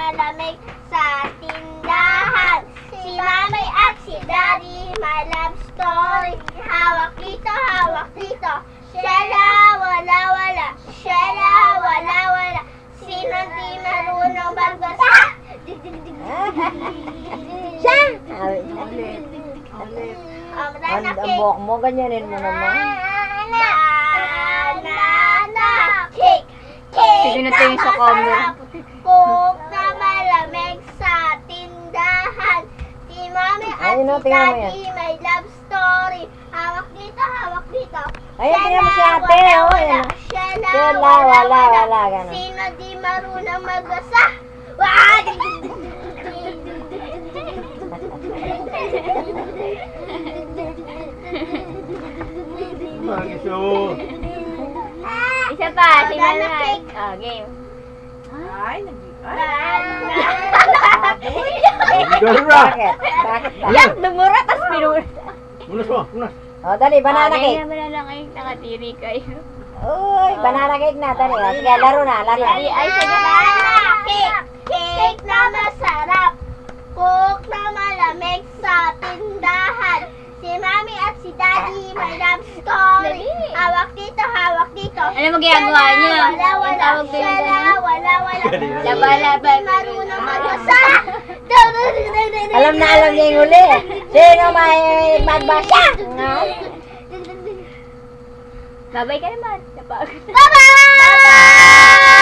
malamig sa tindahan. Si Mami at si Daddy, my love story. Hawak dito, Shela, wala, wala. Shela, wala, wala. Sino di marunong magbasa? Siya! Ang Ang buhok mo, ganyanin mo naman. Banana cake. Cake na masarap. Coke na malamig sa tindahan. Si Mami at Ayun, si tingnan mo Daddy, may love story. Hawak dito. Ayun, tingnan mo si ate, oh, yan. Shela, Wala, ganun. Sino di marunong magbasa? Wah! Isa pa, si Banana Manay. cake. Oh, game. Bakit? Bakit ba? Yak, dumura, tas pinura. Munas. O, dali, banana cake. Banana cake, nakatiri kayo. Uy, banana cake na, dali. O, sige, laro na. Ay, sige. Banana cake. Cake na masarap. Coke na malamig sa tindahan. Si Mami at si Daddy, may love story. Hawak dito. Alam mo ginagawa niyo? Wala. Yung tawag doon Shela, doon. wala. Laba-laba. Hindi marunong magbasa. Alam niya yung huli. Sino may magbasa? Babay ka naman. Napagod. Bye-bye!